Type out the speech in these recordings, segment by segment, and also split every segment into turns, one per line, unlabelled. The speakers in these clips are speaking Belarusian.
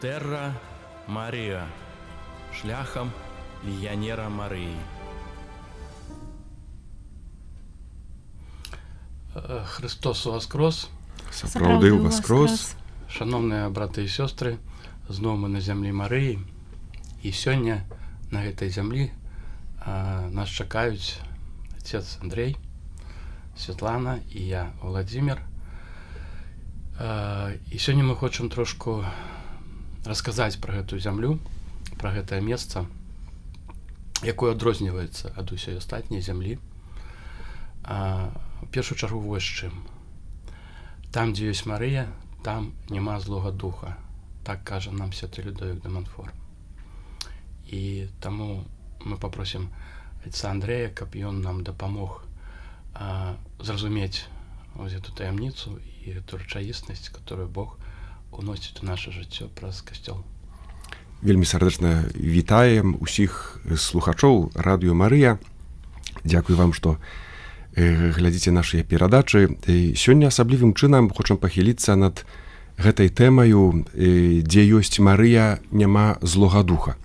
Терра Марія, шляхам легіонера Марії.
Христос воскрес!
Сапраўды воскрес!
Шановныя браты і сёстры, зноў мы на зямлі Марыі, і сёння на гэтай зямлі нас чакаюць отец Андрей, Святлана і я, Владимир. І сёння мы хочам трошку расказаць пра гэтую зямлю, пра гэтае месца, якое адрозніваецца ад усёй астатняй зямлі. У першую чаргу вось чым. Там, дзе ёсць Марыя, там няма злога духа. Так кажа нам святы Людовік де Монфор. І таму мы попросім отца Андрея, каб ён нам дапамог зразумець эту таямніцу і эту рэчаіснасць, которую Бог уносіць у наше жыццё праз касцёл.
Вельмі сардэчна вітаем усіх слухачоў радыё Марыя. Дзякуй вам, што глядзіце нашыя перадачы. Сёння асаблівым чынам хочам пахіліцца над гэтай тэмаю, дзе ёсць Марыя, няма злога духа.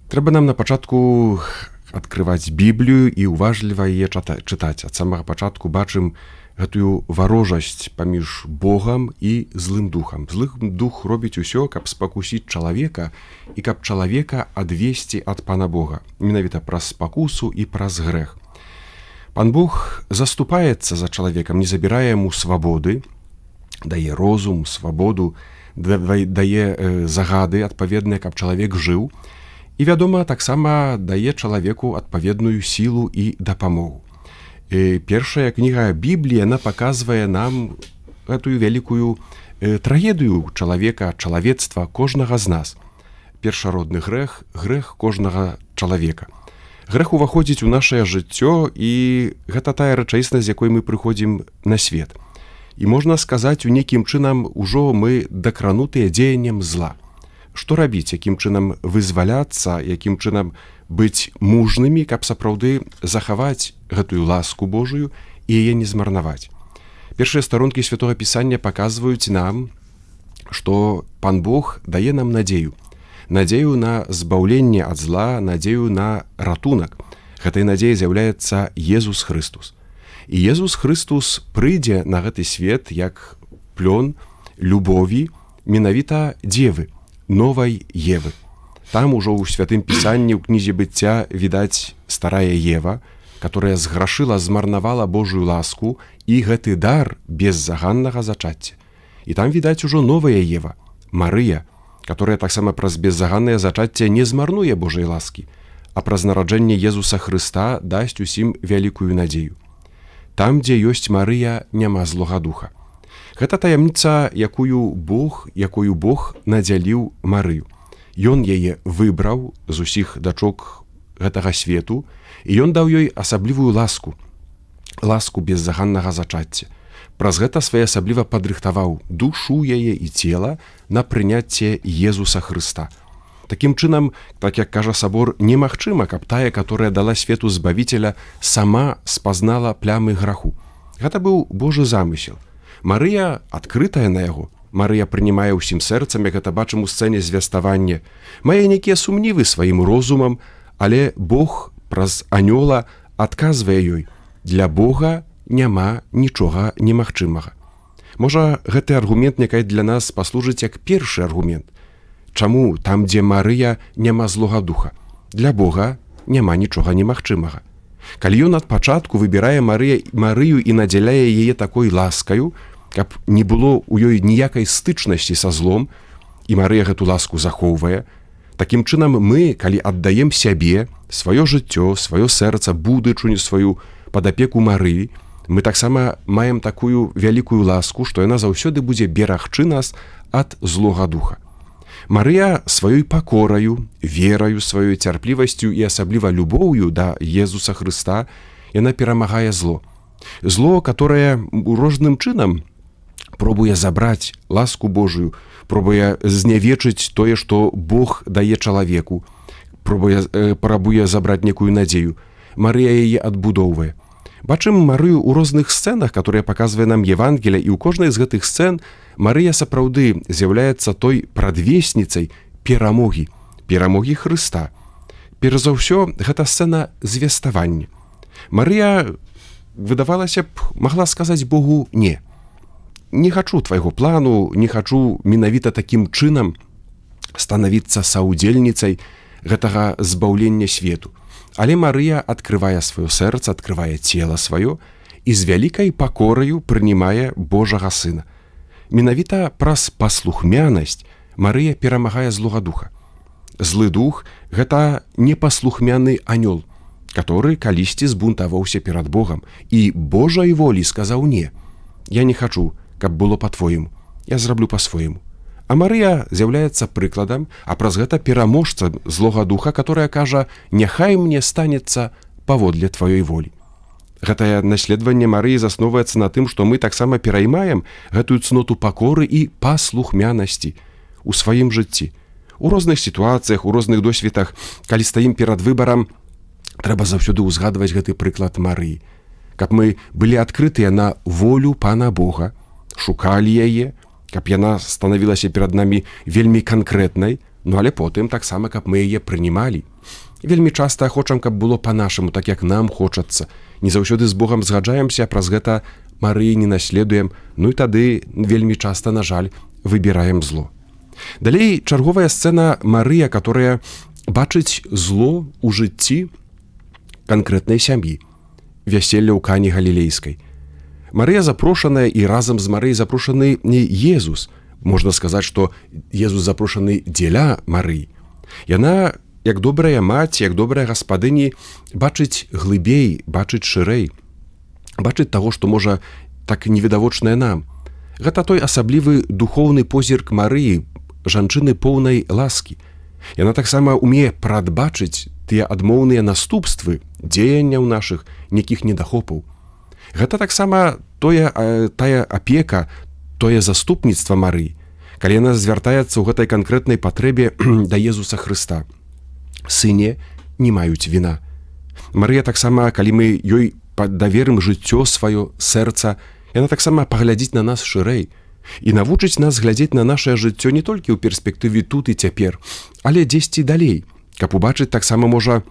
Трэба нам на пачатку адкрываць Біблію і уважліва яе чытаць. Ад самага пачатку бачым гэтую варожасць паміж Богам і злым духам. Злы дух робіць усё, каб спакусіць чалавека і каб чалавека адвесці ад Пана Бога, менавіта праз спакусу і праз грэх. Пан Бог заступаецца за чалавекам, не забірае яму свабоды, дае розум, свабоду, дае загады адпаведныя, каб чалавек жыў, і, вядома, таксама дае чалавеку адпаведную сілу і дапамогу. Першая кніга Бібліі, яна паказвае нам гэтую вялікую трагедыю чалавека, чалавецтва, кожнага з нас. Першародны грэх, грэх кожнага чалавека. Грэх уваходзіць у нашае жыццё, і гэта тая рэчаіснасць, з якой мы прыходзім на свет. І можна сказаць, у нейкім чынам ужо мы дакранутыя дзеяннем зла. Што рабіць, якім чынам вызваляцца, якім чынам быць мужнымі, каб сапраўды захаваць гэтую ласку Божую і яе не змарнаваць. Першыя старонкі Святога Пісання паказваюць нам, што Пан Бог дае нам надзею. Надзею на збаўленне ад зла, надзею на ратунак. Гэтай надзеяй з'яўляецца Езус Хрыстус. І Езус Хрыстус прыйдзе на гэты свет як плён любові менавіта дзевы, новай Евы. Там ужо ў Святым Пісанні ў кнізе быцця відаць старая Ева, которая зграшыла, змарнавала Божую ласку і гэты дар беззаганнага зачацця. І там відаць ужо новая Ева, Марыя, которая таксама праз беззаганнае зачацце не змарнуе Божай ласкі, а праз нараджэнне Езуса Хрыста дасць усім вялікую надзею. Там, дзе ёсць Марыя, няма злога духа. Гэта таямніца, якою Бог надзяліў Марыю. Ён яе выбраў з усіх дачок гэтага свету, і ён даў ёй асаблівую ласку, ласку беззаганнага зачацця. Праз гэта своеасабліва падрыхтаваў душу яе і цела на прыняцце Езуса Хрыста. Такім чынам, так як кажа сабор, немагчыма, каб тая, которая дала свету збавіцеля, сама спазнала плямы граху. Гэта быў Божы замысел. Марыя адкрытая на яго. Марыя прынимае ўсім сэрцам, як гэта бачым у сцэне звяставання. Мае нейкія сумнівы сваім розумам, але Бог праз анёла адказвае ёй: для Бога няма нічога немагчымага. Можа, гэты аргумент некай для нас паслужыць як першы аргумент. Чаму там, дзе Марыя, няма злога духа? Для Бога няма нічога немагчымага. Калі ён ад пачатку выбірае Марыю і надзяляе яе такой ласкаю, каб не было ў ёй ніякай стычнасці са злом, і Марыя гэту ласку захоўвае, такім чынам мы, калі аддаем сябе, сваё жыццё, сваё сэрца, будучыню сваю пад апеку Марыі, мы таксама маем такую вялікую ласку, што яна заўсёды будзе берагчы нас ад злога духа. Марыя сваёй пакораю, вераю, сваёй цярплівасцю і асабліва любоўю да Езуса Хрыста яна перамагае зло. Зло, которое розным чынам пробуе забраць ласку Божую, пробуе знявечыць тое, што Бог дае чалавеку, пробуе забраць некую надзею. Марыя яе адбудоўвае. Бачым Марыю ў розных сцэнах, которые паказвае нам Евангелія, і ў кожнай з гэтых сцэн Марыя сапраўды з'яўляецца той прадвесніцай перамогі Хрыста. Перш за ўсё, гэта сцэна звеставання. Марыя, выдавалася б, магла сказаць Богу «не». Не хачу твайго плану, не хачу менавіта такім чынам станавіцца саўдзельніцай гэтага збаўлення свету. Але Марыя адкрывае сваё сэрца, адкрывае цела сваё і з вялікай пакораю прынімае Божага Сына. Менавіта праз паслухмянасць Марыя перамагае злога духа. Злы дух – гэта непаслухмяны анёл, который калісьці збунтаваўся перад Богам і Божай волі сказаў «не». Я не хачу, каб было па-твойму, я зраблю па-свойму. А Марыя з'яўляецца прыкладам, а праз гэта пераможца злога духа, которая кажа «няхай мне станецца паводле тваёй волі». Гэтае наследаванне Марыі засноўваецца на тым, што мы таксама пераймаем гэтую цноту пакоры і паслухмянасці у сваім жыцці. У розных сітуацыях, у розных досведах, калі стаім перад выбарам, трэба заўсёды ўзгадваць гэты прыклад Марыі. Каб мы былі адкрытыя на волю Пана Бога, шукалі яе, каб яна станавілася перад намі вельмі канкрэтнай, але потым таксама, каб мы яе прынімалі. Вельмі часта хочам, каб было па-нашаму, так як нам хочацца. Не заўсёды з Богам згаджаемся, праз гэта Марыі не наследуем, і тады вельмі часта, на жаль, выбіраем зло. Далей чарговая сцэна Марыя, которая бачыць зло ў жыцці канкрэтнай сям'і. Вяселле ў Кані Галілейскай. Марыя запрошаная, і разам з Марыяй запрошаны Езус. Можна сказаць, што Езус запрошаны дзеля Марыі. Яна, як добрая маці, як добрая гаспадыні, бачыць глыбей, бачыць шырэй, бачыць таго, што можа так невідавочнае нам. Гэта той асаблівы духоўны позірк Марыі, жанчыны поўнай ласкі. Яна таксама умее прадбачыць тыя адмоўныя наступствы дзеянняў нашых, нейкіх недахопаў. Гэта таксама тая апека, тое заступніцтва Марыі, калі яна звяртаецца ў гэтай канкрэтнай патрэбе да Езуса Хрыста. Сыне не маюць віна. Марыя таксама, калі мы ёй даверым жыццё сваё, сэрца, яна таксама паглядзіць на нас шырэй і навучыць нас глядзець на нашае жыццё не толькі ў перспектыве тут і цяпер, але дзесьці далей, каб убачыць таксама, можа,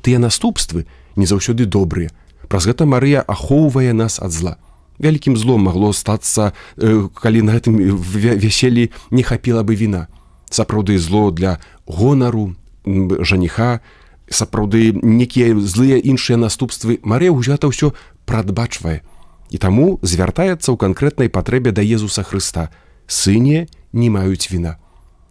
тыя наступствы не заўсёды добрыя. Праз гэта Марыя ахоўвае нас ад зла. Вялікім злом магло стацца, калі на гэтым вяселлі не хапіла бы віна. Сапраўды зло для гонару, жаніха, сапраўды некія злыя іншыя наступствы. Марыя гэта ўсё прадбачвае. І таму звяртаецца ў канкрэтнай патрэбе да Езуса Хрыста. Сыне не маюць віна.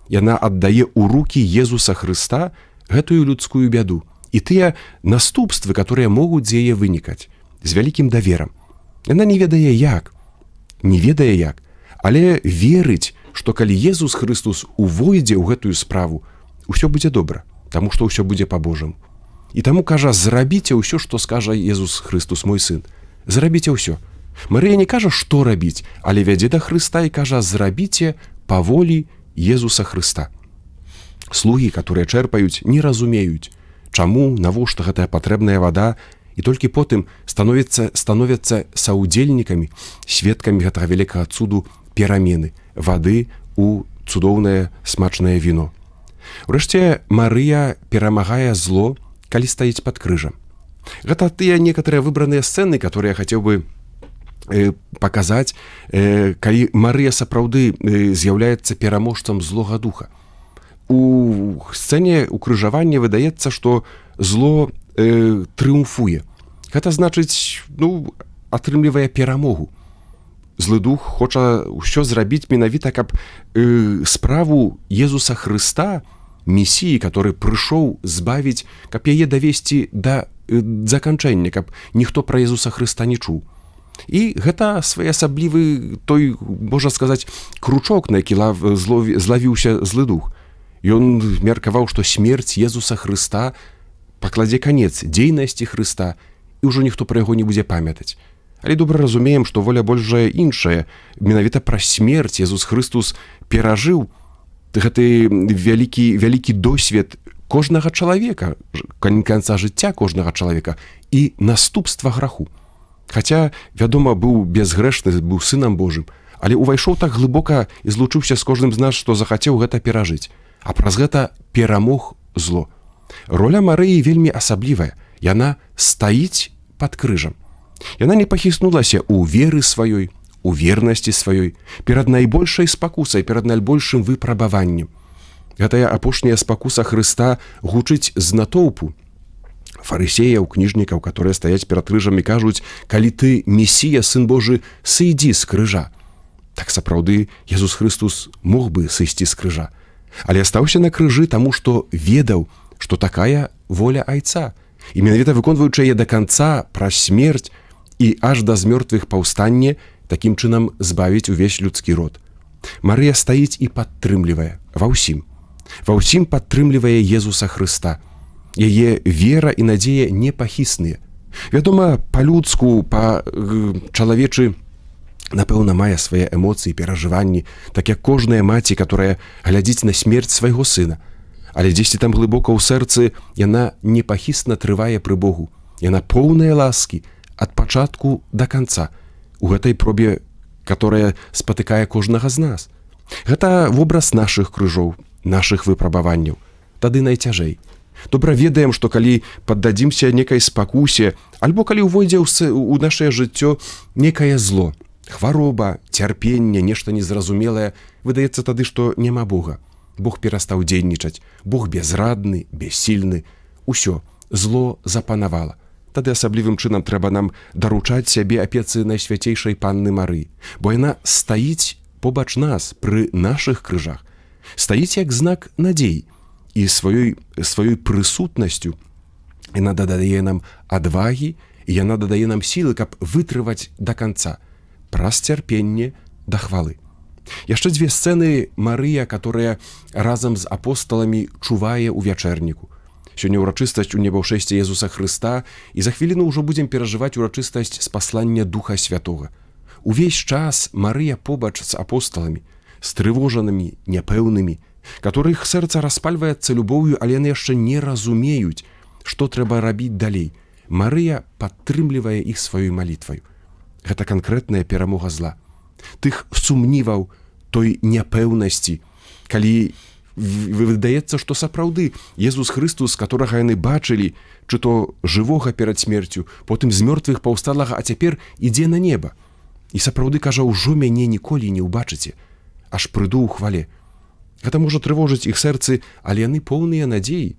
Яна аддае ў рукі Езуса Хрыста гэтую людскую бяду і тыя наступствы, которые могуць з яе вынікаць, з вялікім даверам. Яна не ведае як, але верыць, што калі Езус Хрыстус увойдзе ў гэтую справу, усё будзе добра, таму што ўсё будзе па-божаму. І таму кажа, зрабіце ўсё, што скажа Езус Хрыстус, мой сын. Зрабіце ўсё. Марыя не кажа, што рабіць, але вядзе да Хрыста і кажа, зрабіце па волі Езуса Хрыста. Слугі, которые чэрпаюць, не разумеюць, чаму, навошта гэтая патрэбная вада, і толькі потым становяцца саўдзельнікамі, сведкамі гэтага вялікага цуду перамены вады ў цудоўнае смачнае віно. Урэшце, Марыя перамагае зло, калі стаіць пад крыжам. Гэта тыя некаторыя выбраныя сцэны, которые я хацеў бы паказаць, калі Марыя сапраўды з'яўляецца пераможцам злога духа. У сцэне укрыжавання выдаецца, што зло трыумфуе. Гэта значыць, атрымлівае перамогу. Злы дух хоча ўсё зрабіць менавіта, каб справу Езуса Хрыста, Месіі, который прыйшоў збавіць, каб яе давесці да заканчэння, каб ніхто пра Езуса Хрыста не чуў. І гэта своеасаблівы той, можна сказаць, кручок, на які злавіўся злы дух. Ён меркаваў, што смерць Езуса Хрыста пакладзе канец дзейнасці Хрыста, і ўжо ніхто пра яго не будзе памятаць. Але добра разумеем, што воля Божая іншая. Менавіта праз смерць Езус Хрыстус перажыў гэты вялікі досвед кожнага чалавека, канца жыцця кожнага чалавека і наступства граху. Хаця, вядома, быў безгрэшны, быў сынам Божым, але ўвайшоў так глыбока і злучыўся з кожным з нас, што захацеў гэта перажыць, а праз гэта перамог зло. Роля Марыі вельмі асаблівая. Яна стаіць пад крыжам. Яна не пахіснулася ў веры сваёй, у вернасці сваёй, перад найбольшай спакусай, перад найбольшым выпрабаваннем. Гэтая апошняя спакуса Хрыста гучыць з натоўпу фарысеяў, кніжнікаў, которые стаяць перад крыжам і кажуць: калі ты Месія, Сын Божы, сыйдзі з крыжа. Так сапраўды Jesús Христос мог бы сысці з крыжа, але астаўся на крыжы таму, што ведаў, што такая воля Айца, і менавіта выконваючы яе да канца праз смерць і аж да змёртвых паўстанне, такім чынам збавіць увесь людскі род. Марыя стаіць і падтрымлівае ва ўсім. Ва ўсім падтрымлівае Jesúса Хрыста. Яе вера і надзея непахісныя. Вядома, па-людску, па-чалавечы, напэўна, мае свае эмоцыі, перажыванні, так як кожная маці, которая глядзіць на смерць свайго сына. Але дзесьці там глыбока ў сэрцы яна непахісна трывае пры Богу. Яна поўная ласкі ад пачатку да канца, у гэтай пробе, которая спатыкае кожнага з нас. Гэта вобраз нашых крыжоў, нашых выпрабаванняў. Тады найцяжэй. Добра ведаем, што калі паддадзімся некай спакусе, альбо калі ўвойдзе ў нашае жыццё некае зло, хвароба, цярпенне, нешта незразумелае, выдаецца тады, што няма Бога. Бог перастаў дзейнічаць, Бог безрадны, бессільны. Усё, зло запанавала. Тады асаблівым чынам трэба нам даручаць сябе апецы Найсвяцейшай Панны Марыі, бо яна стаіць побач нас пры нашых крыжах, стаіць як знак надзеі, і сваёй прысутнасцю яна дадае нам адвагі, і яна дадае нам сілы, каб вытрываць да канца, праз цярпенне да хвалы. Яшчэ дзве сцэны Марыя, которая разам з апосталамі чувае ў вячэрніку. Сёння ўрачыстасць у небаўшэсце Jesúsa Хрыста, і за хвіліну ўжо будзем перажываць урачыстасць спаслання Духа Святога. Увесь час Марыя побач з апосталамі, стрывожанымі, няпэўнымі, которых сэрца распальваецца любоўю, але яны яшчэ не разумеюць, што трэба рабіць далей. Марыя падтрымлівае іх сваёй малітваю. Гэта канкрэтная перамога зла. Тых сумніваў, той няпэўнасці, калі выдаецца, што сапраўды Jesús Христос, которага яны бачылі, чы то жывога перад смерцю, потым з мёртвых паўсталага, а цяпер ідзе на неба. І сапраўды кажа: ўжо мяне ніколі не ўбачыце, аж прыйду ў хвале. Гэта можа трывожыць іх сэрцы, але яны поўныя надзеі.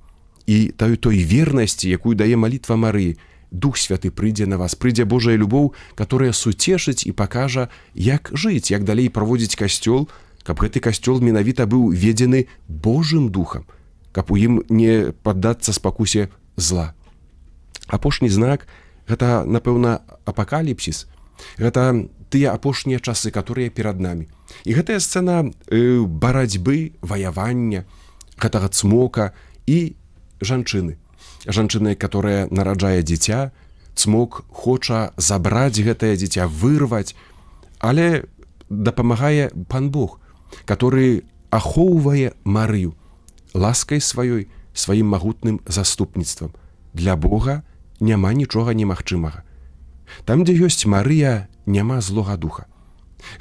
І той вернасці, якую дае малітва Марыі. Дух Святы прыйдзе на вас, прыйдзе Божая любоў, которая суцешыць і пакажа, як жыць, як далей праводзіць касцёл, каб гэты касцёл менавіта быў ведзены Божым духам, каб у ім не паддацца спакусе зла. Апошні знак — гэта, напэўна, апакаліпсіс. Гэта тыя апошнія часы, которые перад намі. І гэтая сцэна барацьбы, ваявання, гэтага цмока і жанчыны. Жанчына, которая нараджае дзіця, цмок хоча забраць гэтае дзіця, вырваць, але дапамагае Пан Бог, который ахоўвае Марыю ласкай сваёй, сваім магутным заступніцтвам. Для Бога няма нічога немагчымага. Там, дзе ёсць Марыя, няма злога духа.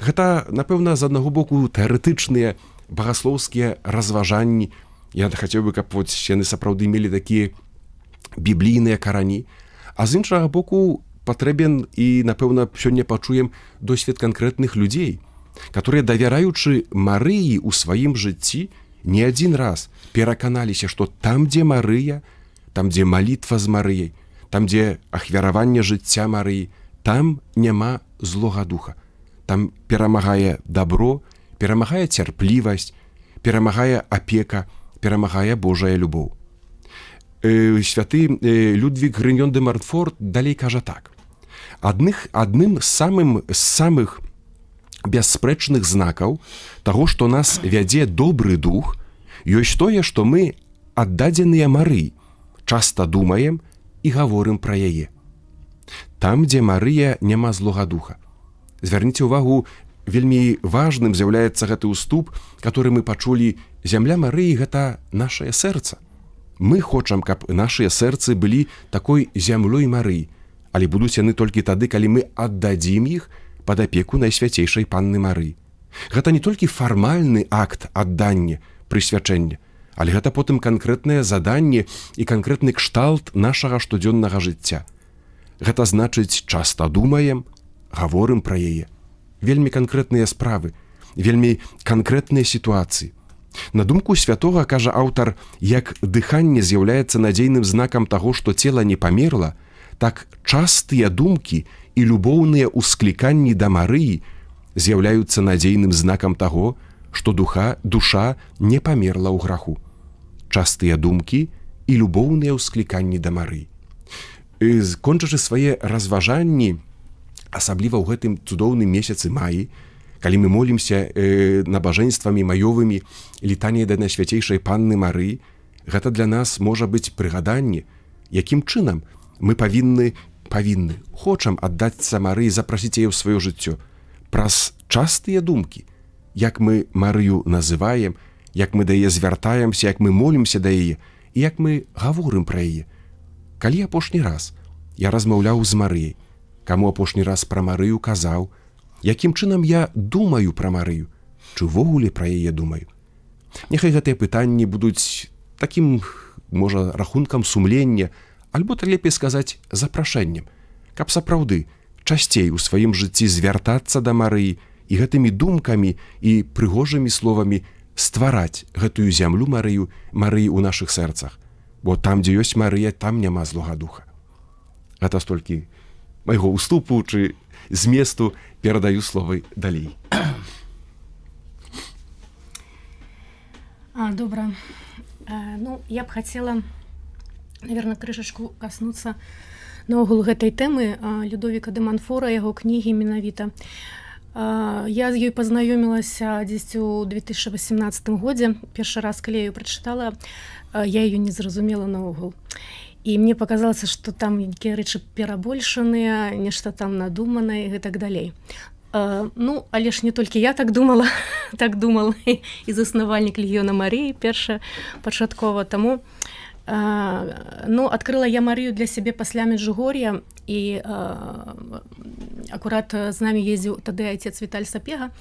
Гэта, напэўна, з аднаго боку тэарэтычныя багаслоўскія разважанні. Я хацеў бы, каб яны сапраўды мелі такія біблійныя карані, а з іншага боку патрэбен, і, напэўна, сёння пачуем досвед канкрэтных людзей, которые, давяраючы Марыі ў сваім жыцці, не адзін раз пераканаліся, што там, дзе Марыя, там, дзе малітва з Марыяй, там, дзе ахвяраванне жыцця Марыі, там няма злога духа. Там перамагае дабро, перамагае цярплівасць, перамагае апека, перамагае Божая любоў. Святы Людвік Грыньон де Мартфорт далей кажа так: адным з самых бясспрэчных знакаў таго, што нас вядзе добры дух, ёсць тое, што мы аддадзеныя Марыі, часта думаем і гаворым пра яе. Там, дзе Марыя, няма злога духа. Звярніце ўвагу, вельмі важным з'яўляецца гэты ўступ, который мы пачулі: зямля Марыі — гэта нашае сэрца. Мы хочам, каб нашыя сэрцы былі такой зямлёй Марыі, але будуць яны толькі тады, калі мы аддадзім іх пад апеку Найсвяцейшай Панны Марыі. Гэта не толькі фармальны акт аддання, прысвячэння, але гэта потым канкрэтнае заданне і канкрэтны кшталт нашага штодзённага жыцця. Гэта значыць, часта думаем, гаворым пра яе. Вельмі канкрэтныя справы, вельмі канкрэтныя сітуацыі. На думку святога, кажа аўтар, як дыханне з'яўляецца надзейным знакам таго, што цела не памерла, так частыя думкі і любоўныя ўскліканні да Марыі з'яўляюцца надзейным знакам таго, што душа не памерла ў граху. Частыя думкі і любоўныя ўскліканні да Марыі. Кончачы свае разважанні, асабліва ў гэтым цудоўным месяцы маі, калі мы молімся набажэнствамі маёвымі літанне да Найсвяцейшай Панны Марыі, гэта для нас можа быць прыгаданне, якім чынам мы павінны, хочам аддацца Марыі, запрасіць яе ў сваё жыццё. Праз частыя думкі, як мы Марыю называем, як мы да яе звяртаемся, як мы молімся да яе, і як мы гаворым пра яе. Калі апошні раз я размаўляў з Марыяй, каму апошні раз пра Марыю казаў, якім чынам я думаю пра Марыю, чы ўвогуле пра яе думаю. Няхай гэтыя пытанні будуць такім, можа, рахункам сумлення, альбо, лепей сказаць, запрашэннем, каб сапраўды часцей у сваім жыцці звяртацца да Марыі і гэтымі думкамі і прыгожымі словамі ствараць гэтую зямлю Марыю ў нашых сэрцах. Бо там, дзе ёсць Марыя, там няма злога духа. Гэта столькі майго ўступу чи зместу перадаю словы далей.
Добра. Я б хацела, наверное, крышачку коснуцца наогул гэтай тэмы Людовіка де Монфора, яго кнігі менавіта. Я з ёй пазнаёмілася дзесь у 2018 годзе. Першы раз, калі я ёю прачытала, я ее не зразумела наогул. І мне показалася, што там нейкія рэчы перабольшаныя, нешта там надуманае і так далей. Але ж не толькі я так думала, так думал і заснавальнік Легіёна Марыі першапачаткова. Таму адкрыла я Марыю для сябе пасля Меджугор'я, і акурат з намі ездзіў тады айцец Віталь Сапега,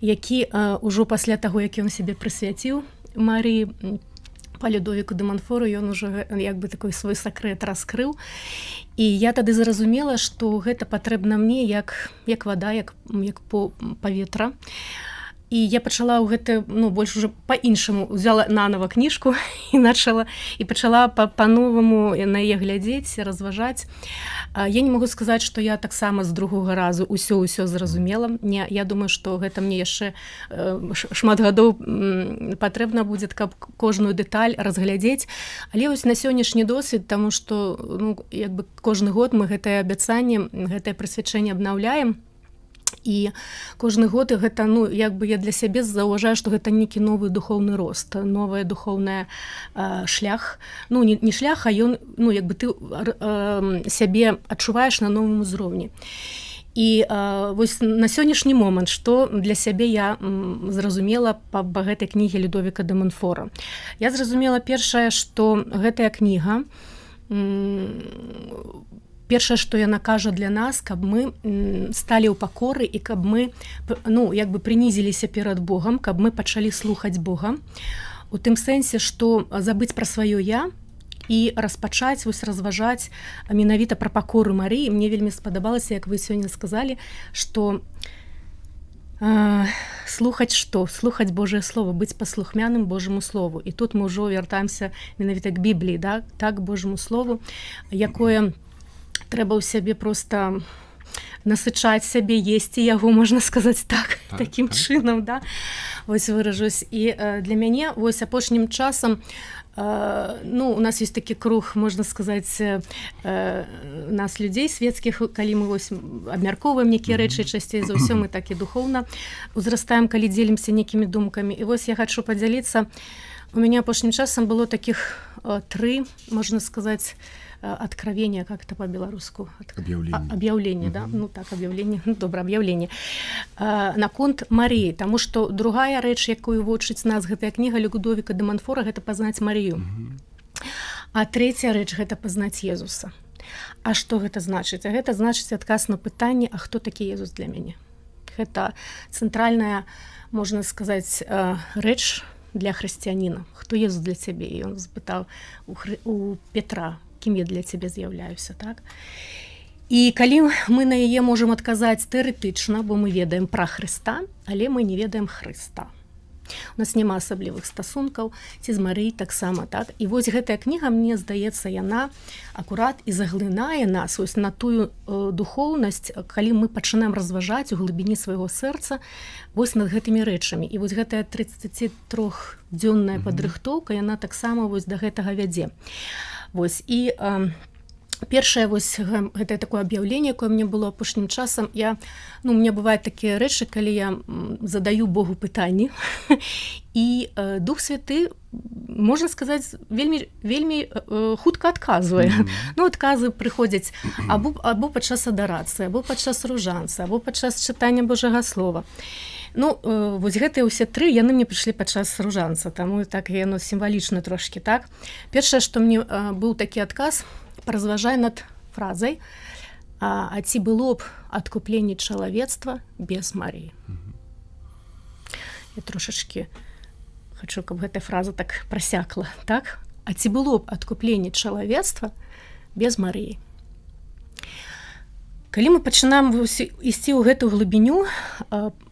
які ўжо пасля таго, як ён сябе прысвяціў Марыі, па Людовіку де Монфору, ён ужо як бы такой свой сакрэт раскрыў. І я тады зразумела, што гэта патрэбна мне як вада, як паветра. І я пачала ў гэта, больш уже па-іншаму, взяла нанова кніжку і пачала па-новаму на яе глядзець, разважаць. Я не магу сказаць, што я таксама з другога разу ўсё зразумела. Я думаю, што гэта мне яшчэ шмат гадоў патрэбна будзе, каб кожную дэталь разглядзець. Але вось на сённяшні досвед, таму што кожны год мы гэтае абяцанне, гэтае прысвячэнне абнаўляем. І кожны год гэта, я для сябе заўважаю, што гэта нейкі новы духоўны рост, новая духоўная шлях. Не шлях, а ён, ты сябе адчуваеш на новым узроўні. І вось на сённяшні момант, што для сябе я зразумела па гэтай кнігі Людовіка де Монфора. Я зразумела першае, што гэтая кніга, першае, што яна кажа для нас, каб мы сталі ў пакоры і каб мы прынізіліся перад Богам, каб мы пачалі слухаць Бога. У тым сэнсе, што забыць пра сваё я і распачаць, разважаць менавіта пра пакору Марыі. Мне вельмі спадабалася, як вы сёння сказалі, што слухаць што? Слухаць Божае Слово, быць паслухмяным Божаму Слову. І тут мы ўжо вяртаемся менавіта к Бібліі, так, Божаму Слову, якое трэба ў сябе проста насычаць сябе, есці яго, можна сказаць так, такім чынам, вось выражусь. І для мяне вось апошнім часам у нас ёсць такі круг, можна сказаць, нас людзей свецкіх, калі мы вось абмяркоўваем нейкія рэчы, часцей за ўсё мы так і духоўна узрастаем, калі дзелімся нейкімі думкамі. І вось я хачу падзяліцца, у мяне апошнім часам было такіх 3, можна сказаць, откровение, как это по-белорусски? Объявление, да? Объявление. Добре, объявление. Наконт Марии, тому что другая рэч, якую вучыць нас гэтая кніга Людовіка де Монфора, гэта пазнаць Марію. А третья рэч, гэта пазнаць Езуса. А што гэта значыць? А гэта значыць адказ на пытанне, а хто такі Езус для мяне? Гэта цэнтральная, можна сказаць, рэч для хрысціяніна. Хто Езус для цябе? І ён спытаў у Петра, кім я для цябе з'яўляюся, так? І калі мы на яе можам адказаць тэарэтычна, бо мы ведаем пра Хрыста, але мы не ведаем Хрыста. У нас няма асаблівых стасункаў, ці з Марыяй таксама, так? І вось гэтая кніга, мне здаецца, яна акурат і заглынае нас вось на тую духоўнасць, калі мы пачынаем разважаць у глыбіні свайго сэрца вось над гэтымі рэчамі. І вось гэтая 33-дзённая падрыхтоўка, яна таксама вось да гэтага вядзе. Вось, і першае вось гэта такое аб'яўленне, якое мне было апошнім часам. У меня бываюць такія рэчы, калі я задаю Богу пытанні, і Дух Святы, можна сказаць, вельмі хутка адказвае. Адказы прыходзяць або падчас адарацыі, або падчас ружанца, або падчас чытання Божага Слова. Вось гэтыя ўсе тры, яны мне прыйшлі падчас ружанца, таму так яно сімвалічна трошкі, так? Першае, што мне быў такі адказ, паразважай над фразай, а ці было б адкупленне чалавецтва без Марыі. Я трошачкі хачу, каб гэтая фраза так прасякла, так? А ці было б адкупленне чалавецтва без Марыі? Калі мы пачынаем ісці ў гэтую глыбіню,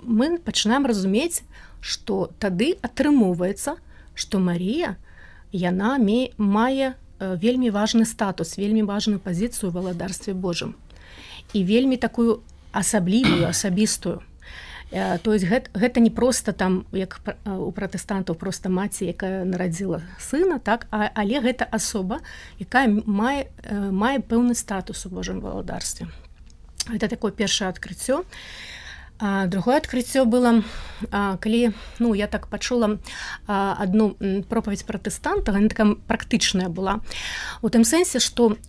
мы пачынаем разумець, што тады атрымоўваецца, што Марыя, яна мае вельмі важны статус, вельмі важную пазіцыю ў валадарстве Божым. І вельмі такую асаблівую, асабістую. То есть гэта не проста там, як у пратэстантаў, проста маці, якая нарадзіла сына, так? Але гэта асоба, якая мае пэўны статус у Божым валадарстве. Гэта такое першае адкрыццё. Другое адкрыццё было, калі я так пачула адну пропаведь пратэстанта, яна такая практычная была. У тым сэнсе, што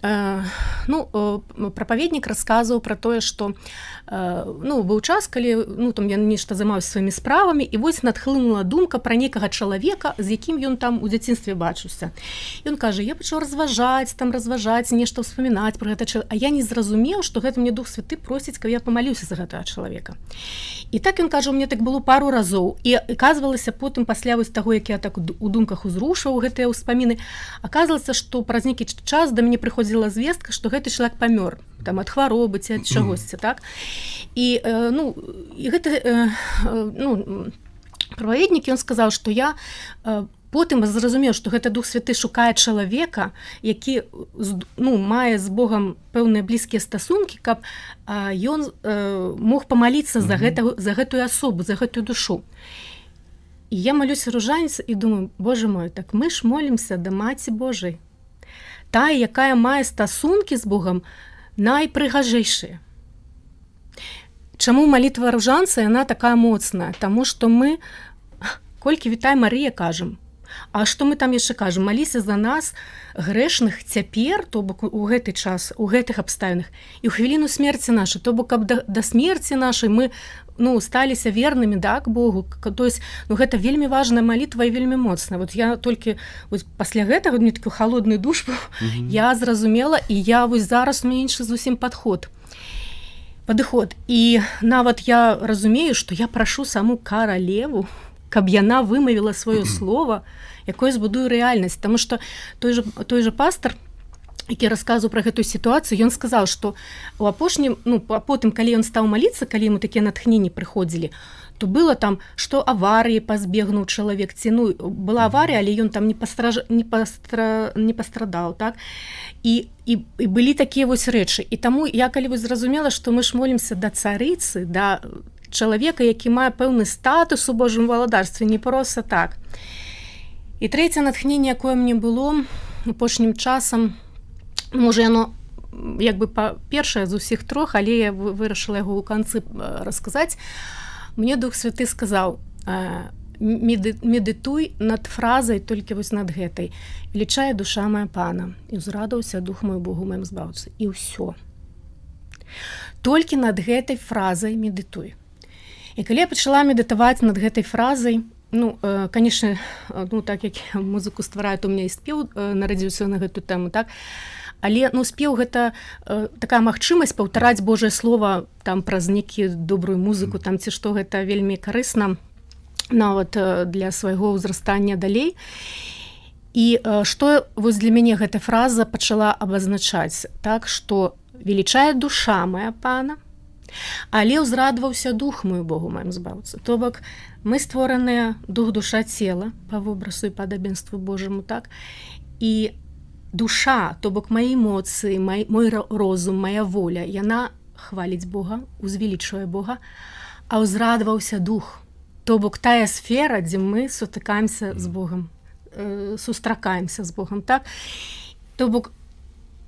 прапаведнік расказваў пра тое, што быў час, калі я нешта займаўся сваімі справамі, і вось надхлынула думка пра некага чалавека, з якім ён там у дзяцінстве бачыўся. Ён кажа, я пачаў разважаць, нешта ўспамінаць пра гэта чалавека, а я не зразумеў, што гэта мне Дух Святы просіць, каб я памаліўся за гэтага чалавека. І так ён кажа, у мне так было пару разоў, і аказвалася потым пасля вось таго, як я так у думках узрушваў гэтыя ўспаміны, аказвалася, што праз нейкі час да мяне прыходзіла звестка, што гэты чалавек памёр там ад хваробы ці ад чагосьці, так? І гэты праведнік, ён сказаў, што я потым зразумеў, што гэта Дух Святы шукае чалавека, які мае з Богам пэўныя блізкія стасункі, каб ён мог памаліцца за гэтую асобу, за гэтую душу. І я малюся ружанец і думаю, Боже мой, так мы ж молімся да Маці Божай. Тая, якая мае стасункі з Богам, найпрыгажэйшая. Чаму малітва ружанца, яна такая моцная? Таму што мы, колькі вітай Марыя, кажам. А што мы там яшчэ кажам? Маліся за нас, грэшных, цяпер, то бок у гэты час, у гэтых абставінах, і ў хвіліну смерці нашай, то бок каб да смерці нашай мы сталіся вернымі, да, к Богу. То есть, гэта вельмі важная малітва і вельмі моцная. Вот я толькі пасля гэтага, мне такі халодны душ быў, я зразумела, і я зараз у мяне іншы зусім падыход. І нават я разумею, што я прашу саму каралеву, каб яна вымавіла сваё слово, якое збудуе рэальнасць. Таму што той же пастор, які расказваў пра гэтую сітуацыю, ён сказаў, што у апошнім, потым, калі ён стаў маліцца, калі яму такія натхненні прыходзілі, то было там, што аварыі пазбегнуў чалавек, ці была аварыя, але ён там не пастрадаў, так? І былі такія вось рэчы. І таму я калі зразумела, што мы ж молімся да царыцы, да чалавека, які мае пэўны статус у Божым валадарстве, не проста так. І трэцяе натхненне, якое мне было апошнім часам, можа яно першае з усіх трох, але я вырашыла яго ў канцы расказаць. Мне Дух Святы сказаў, медытуй над фразай, толькі вось над гэтай. Велічае душа моя Пана, і ўзрадаўся дух мой Богу маім збаўцы. І ўсё. Толькі над гэтай фразай медытуй. І калі я пачала медытаваць над гэтай фразай, канешне, так як музыку ствараю, то ў мяне і спеў нарадзіўся на гэту тэму, так? Але ну спеў гэта такая магчымасць паўтараць Божае слова там праз некі добрую музыку там ці што, гэта вельмі карысна нават для свайго ўзрастання далей. І што вось для мяне гэта фраза пачала абазначаць, так, што велічае душа моя Пана, але ўзрадваўся дух мой Богу маім збаўцы. То бок мы створаныя дух, душа, цела па вобразу і падабенству Божаму, так, і душа, то бок мае эмоцыі, мой розум, моя воля, яна хваліць Бога, узвелічвае Бога, а ўзрадваўся дух, то бок тая сфера, дзе мы сутыкаемся з Богам, сустракаемся з Богам, так? То бок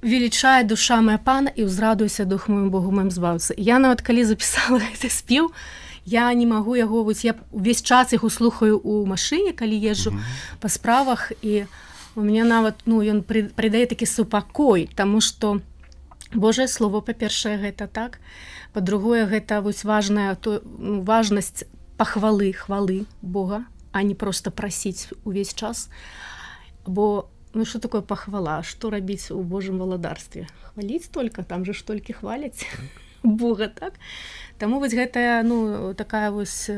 велічае душа моя Пана і ўзрадуйся дух моему Богу маім збаўцы. Я нават калі запісала гэты спеў, я не магу яго, вось я увесь час яго слухаю ў машыне, калі езджу па справах, і у мяне нават, ну, ён придае такі супакой, таму што Божае слово, па-першае, гэта так, па-другое, гэта вось важнасць пахвалы, хвалы Бога, а не просто прасіць увесь час. Бо, ну, што такое пахвала? Што рабіць у Божым валадарстве? Хваліць толькі, там же ж толькі хваляць Бога, так? Таму вось гэтая, ну, такая вось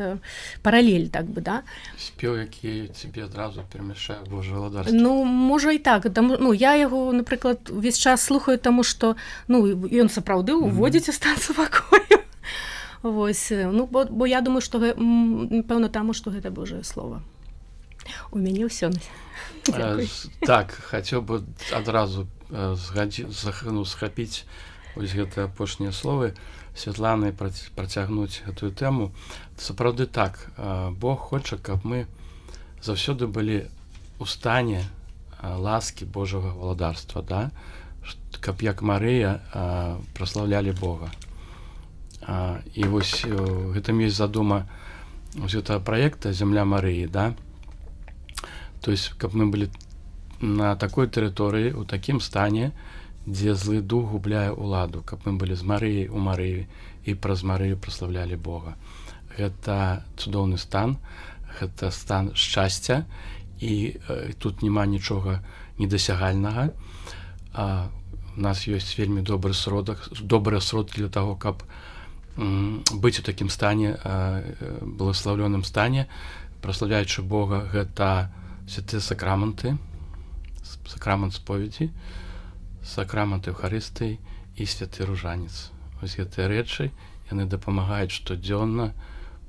паралель, так бы, да?
Спеў, які цябе адразу перамяшае Божае валадарство.
Ну, можа і так. Таму, ну, я яго, напрыклад, увесь час слухаю, таму што, ну, ён сапраўды уводзіць у стан супакою. Вось, ну, бо я думаю, што, пэўна, таму, што гэта Божае слово. У мяне ўсё.
Так, хацеў бы адразу схапіць вось гэтыя апошнія словы Святланы, працягнуць гэтую тэму. Сапраўды так, Бог хоча, каб мы заўсёды былі ў стане ласкі Божага валадарства, да? Каб як Марыя праслаўлялі Бога. І вось гэтым ёсць задума вось гэтага праекта «Земля Марыі», да? То есть, каб мы былі на такой тэрыторыі, у такім стане, дзе злы дух губляе ўладу, каб мы былі з Марыяй у Марыі і праз Марыю праслаўлялі Бога. Гэта цудоўны стан, гэта стан шчасця, і тут няма нічога недасягальнага. У нас ёсць вельмі добрыя сродкі для таго, каб быць у такім стане, благословленым стане, праслаўляючы Бога, гэта святыя сакраманты, сакрамант споведзі, сакрамант Еўхарыстыі і святы ружанец. Вось гэтыя рэчы, яны дапамагаюць штодзённа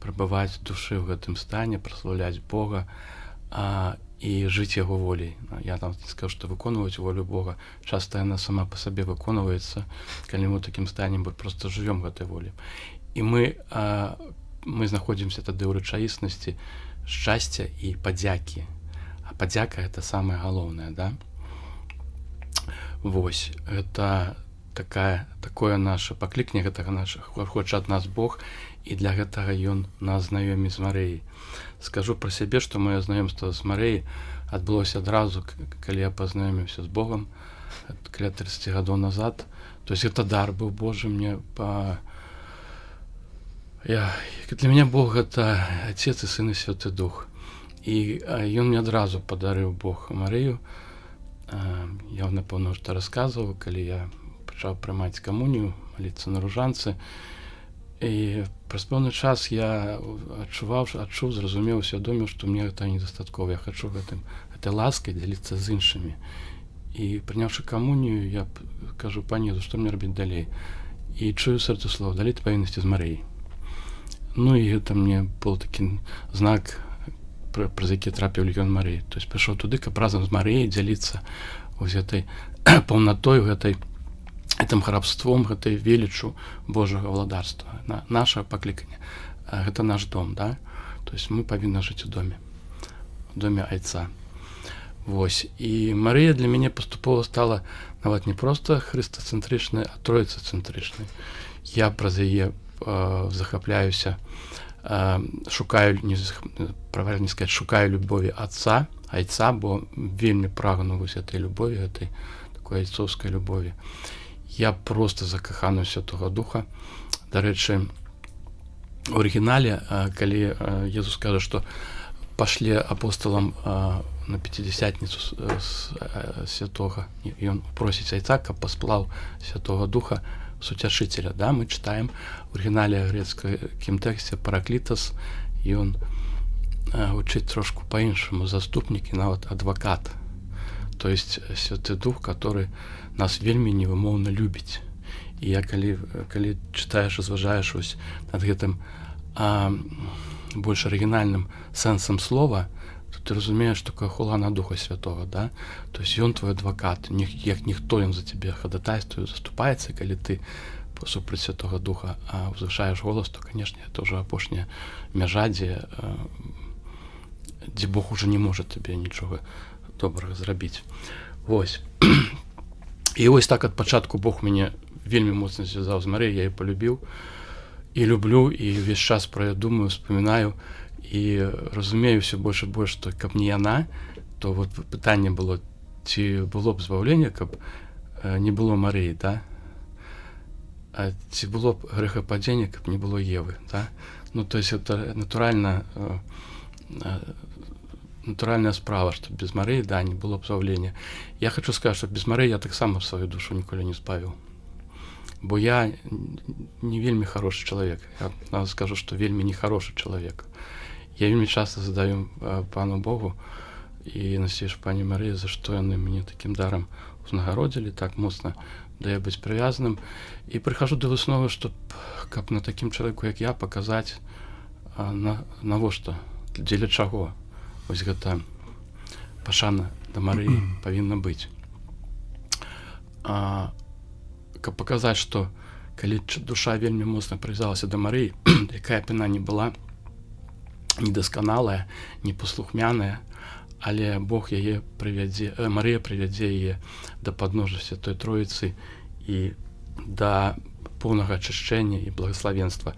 прабываць душы ў гэтым стане, праслаўляць Бога і жыць яго волей. Я там скажу, што выконваць волю Бога, часта яна сама па сабе выконваецца, калі мы ў такім стане мы проста жывём гэтай волі. І мы знаходзімся тады ў рэчаіснасці шчасця і падзякі. А падзяка — гэта самае галоўнае, да? Вось, гэта такое наше пакліканне, гэтага хоча ад нас Бог, і для гэтага ён нас знаёміць з Марыяй. Скажу пра сябе, што маё знаёмства з Марыяй адбылося адразу, калі я пазнаёміўся з Богам, каля 30 гадоў назад. То есть гэта дар быў Божы мне. Для мяне Бог — гэта Отец і Сын і Святы Дух. І ён мне адразу падарыў Бог Марыю. Я, напэўна, што расказваў, калі я пачаў прымаць камунію, маліцца на ружанцы. І праз пэўны час я адчуў, зразумеў, усвядоміў, што мне гэта недастаткова. Я хачу гэтай ласкай дзяліцца з іншымі. І прыняўшы камунію, я кажу: «Пані, што мне рабіць далей?» І чую сэрцу слова: «Далей ты павінен ісці з Марыяй». Ну і гэта мне быў такі знак, праз які трапіў легіён Марыі. То есть прыйшоў туды, каб разам з Марыяй дзяліцца вось гэтай паўнатой, гэтым храбством, гэтай веліччу Божага валадарства. Наша пакліканне — гэта наш дом, да? То есть мы павінны жыць у доме Айца. Вось. І Марыя для мяне паступова стала нават не проста хрыстацэнтрычнай, а троіцацэнтрычнай. Я праз яе захапляюся, шукаю любові Айца, бо вельмі прагну вось гэтай любові, гэтай такой айцоўскай любові. Я просто закаханы ў Святога Духа. Дарэчы, у арыгінале, калі Езус кажа, што пашлі апосталам на Пятидесятніцу святого, і ён просіць айца, каб пасплаў Святого Духа Суцяшителя. Да? Мы читаем в оригинале грецкім тэксце параклітас, і ён гучыць трошку по-іншаму, заступнік і нават адвакат. То есть Святы Дух, который нас вельмі невымоўна любіць. І я калі читаеш, разважаеш вось над гэтым больш арыгінальным сэнсам слова, то ты разумееш, што такое хула на Духа Святого, да? То есть ён твой адвакат, як ніхто ён за цябе хадатайствуе, заступаецца, калі ты супраць Святого Духа узвышаеш голас, то, канешне, это ўжо апошняя мяжа, дзе Бог уже не можа табе нічога добрага зрабіць. Вось. І вось так ад пачатку Бог мяне вельмі моцна звязаў з Марыяй, я яе полюбіў і люблю, і ўвесь час пра яе думаю, успамінаю, і разумею ўсё больш і больш, што каб не яна, то вот пытанне было, ці было б збаўленне, каб не было Марыі, да? А ці было б грэхападзенне, каб не было Евы, да? Ну, то есть это натуральная справа, што без Марыі, да, не было б збаўлення. Я хочу сказаць, што без Марыі я таксама сваю душу ніколі не збавіў. Бо я не вельмі хорошы чалавек. Я скажу, што вельмі нехарошы чалавек. Я вельмі часта задаю Пану Богу і насцейш Пані Марыі, за што яны мяне такім дарам узнагародзілі, так моцна дае быць прывязаным. І прыхожу да высновы, што каб на такім чалавеку, як я, паказаць, навошта, дзеля чаго. Вось гэта пашана да Марыі павінна быць. Каб паказаць, што калі душа вельмі моцна прывязалася да Марыі, якая б яна не была недасканалая, непаслухмяная, але Бог яе прывядзе, Марыя прывядзе яе да падножжа Святой Троіцы і да поўнага ачышчэння і благаславенства.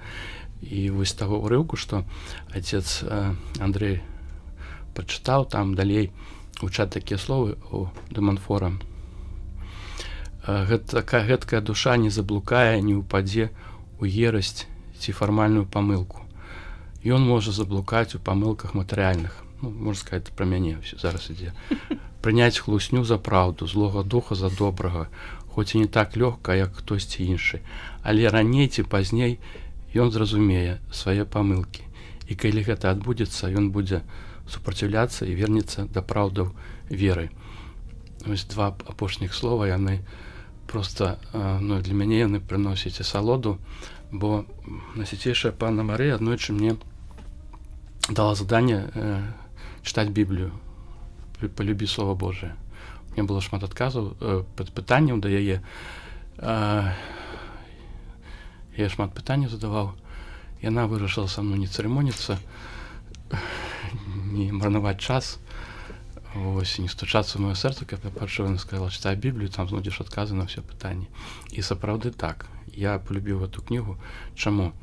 І вось таго ўрыўку, што отец Андрэй прачытаў, там далей гучаць такія словы у де Монфора. Гэткая душа не заблукае, не ўпадзе у ерасць ці фармальную памылку. Ён можа заблукаць у памылках матэрыяльных. Ну, можна сказаць, пра мяне зараз ідзе. Прыняць хлусню за праўду, злога духа за добрага, хоць і не так лёгка, як хтосьці іншы. Але раней ці пазней ён зразумее свае памылкі. І калі гэта адбудзецца, ён будзе супраціўляцца і вернецца да праўдаў веры. Вось два апошніх слова, яны просто, ну, для мяне яны прыносяць асалоду, бо Найсвяцейшая Панна Марыя аднойчы мне дала заданне чытаць Біблію, полюбі Слова Божие. У меня было шмат адказаў, пытанняў да яе. Я шмат пытанняў задаваў. Яна вырашыла са мной не цырымоніцца, не марнаваць час, ось, не стучацца ў маё сэрца, каб я пачуў, яна сказала, чытай Біблію, там знойдзеш адказы на ўсе пытанні. І сапраўды так. Я полюбіў эту кнігу. Чаму?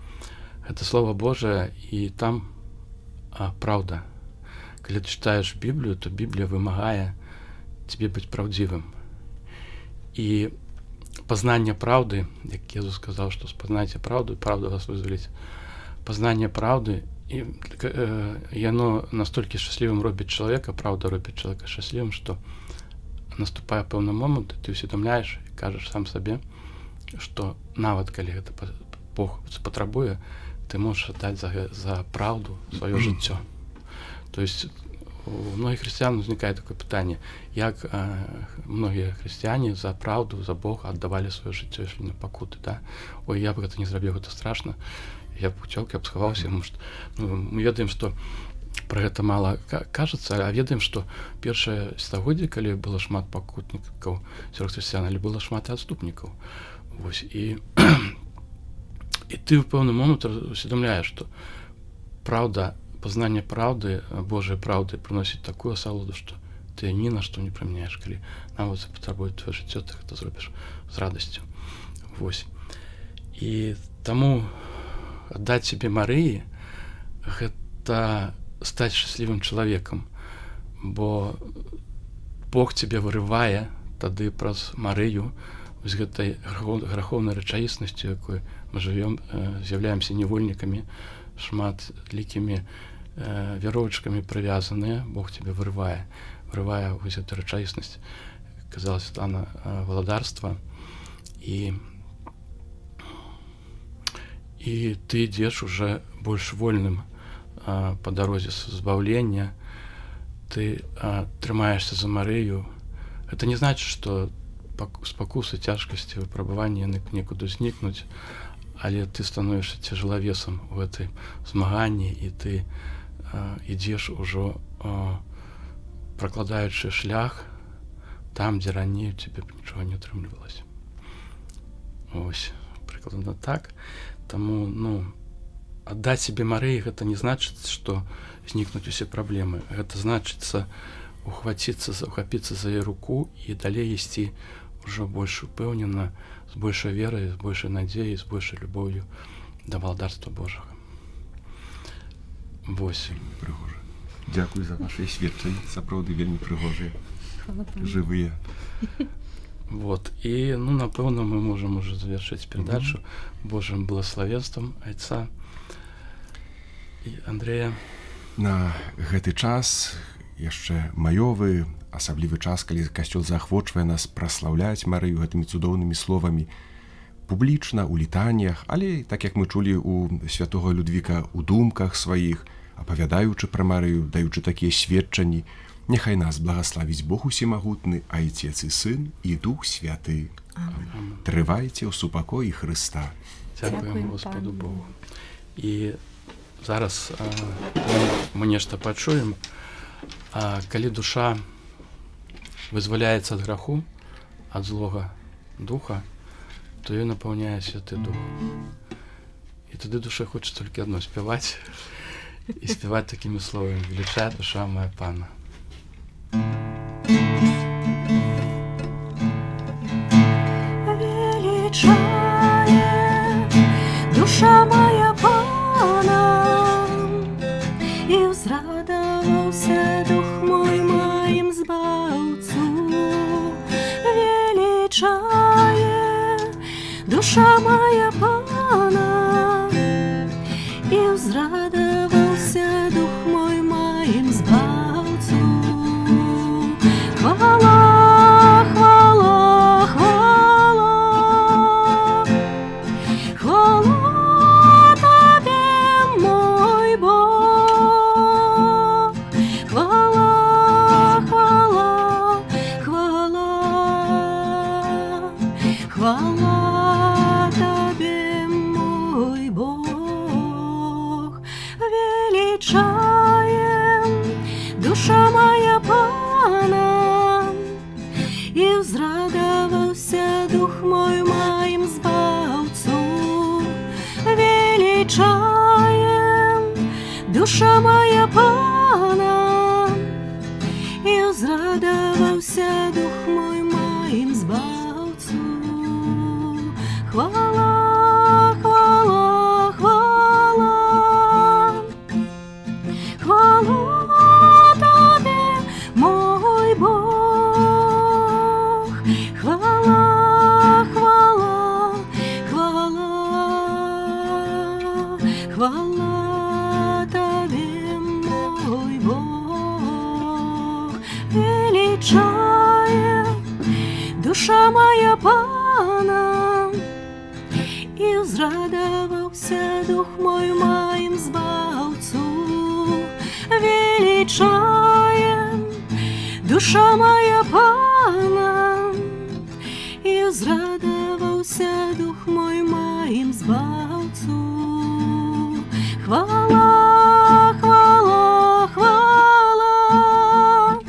Гэта Слова Божие, і там праўда. Калі ты чытаеш Біблію, то Біблія вымагае тебе быць праўдзівым. І пазнанне праўды, як Езус сказаў, што спазнайце праўду, і праўда вас вызваліць. Пазнанне праўды, і яно настолькі шчаслівым робіць чалавека, праўда робіць чалавека шчаслівым, што наступае пэўны момант, і ты ўсведамляеш і кажаш сам сабе, што нават калі гэта Бог патрабуе, ты можаш аддаць за праўду сваё жыццё. То есть у многіх хрысціян узнікае такое пытанне, як многія хрысціяне за праўду, за Бога аддавалі сваё жыццё, ішлі на пакуты, да? Ой, я б гэта не зрабіў, гэта страшна. Я б уцёк, я б схаваўся, тому што мы ведаем, што пра гэта мала кажацца, а ведаем, што першае стагоддзе, калі было шмат пакутнікаў сярод хрысціян, але было шмат і адступнікаў. Вось, і ты ў пэўны момант усведамляеш, што праўда, пазнанне праўды, Божай праўды прыносіць такую асалоду, што ты ні на што не прымяняеш, калі нават запатрабуе твоё жыццё, ты гэта зробіш з радасцю. Вось. І таму аддаць сябе Марыі — гэта стаць шчаслівым чалавекам, бо Бог цябе вырывае тады праз Марыю з гэтай грахоўнай рэчаіснасцю, якой мы жывём, з'яўляемся невольнікамі, шматлікімі веровочками привязанные, Бог тебе вырывая вось эту рэчаіснасць, казалось, стана валадарства, і ты ідзеш уже больш вольным па дарозе збаўлення, ты трымаешься за Марыю. Это не значит, что спакусы, цяжкасці, выпрабаванні яны некуды знікнуць, але ты становішся цяжелавесам у гэтай змаганні, і ты ідзеш ужо пракладаючы шлях там, дзе раней у цябе нічога не атрымлівалася. Ось, прыкладна так. Таму, аддаць себе Марыі гэта не значыць, што знікнуць усе праблемы. Гэта значыцца ухапіцца за яе руку і далей ісці ўжо больш упэўнена, з большай верай, з большай надзеяй, з большай любоўю да валадарства Божага. Вось.
Прыгожа. Дзякуй за вашыя сведчанні, сапраўды вельмі прыгожыя,
Хвала Пану.
жывыя.
Вот. І, напэўна, мы можам уже завершыць перадачу Божым благословенствам Айца і Андрэя.
На гэты час яшчэ маёвы, асаблівы час, калі касцёл заахвочвае нас праслаўляць Марыю гэтымі цудоўнымі словамі публічна, у літаніях, але, так як мы чулі у святога Людвіка, у думках сваіх, апавядаючы пра Марыю, даючы такія сведчанні, няхай нас благаславіць Бог усемагутны, Айцец і Сын, і Дух Святы. Трывайце ў супакоі Хрыста.
Дзякуем Господу Богу. І зараз мы нешта пачуем. Калі душа вызваляецца ад граху, ад злога духа, то ёй напаўняе Святы Дух. І тады душе хоча толькі адно спяваць, і спяваць такімі словамі: велічая душа моя Пана.
Величає душа моя Пана, і узрадовався дух мой моїм збавцю. Величає душа моя Пана, і узрадовався дух мой моїм збавцю. Хвала, хвала, хвала, хвала Тобі, мой Бог. Хвала, хвала, хвала, хвала Тобі, мой Бог. Величає душа моя Пана, і взрадовався дух мой моїм збавцю. Величає душа моя Пана, і взрадовався дух мой моїм збавцю. Хвала, хвала, хвала, хвала Тобі, мой Бог. Хвала, хвала, хвала, хвала Тобі, мой Бог. Величає душа моя Пана, і узрадовався дух мой моїм збавцю. Величає душа моя Пана, і узрадовався дух мой моїм збавцю. Хвала, хвала, хвала,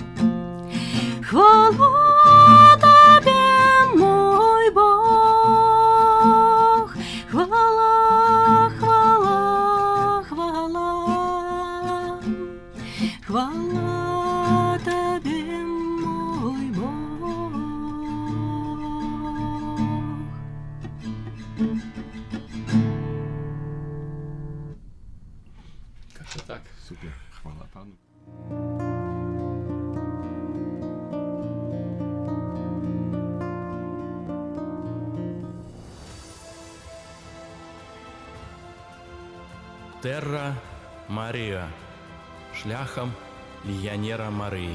хвала Тобі, мой Бог. Хвала, хвала, хвала, хвала Тобі, мой Бог.
Как-то так.
Супер, хвала Пану.
Терра Марія, шляхам легіянера Марыі.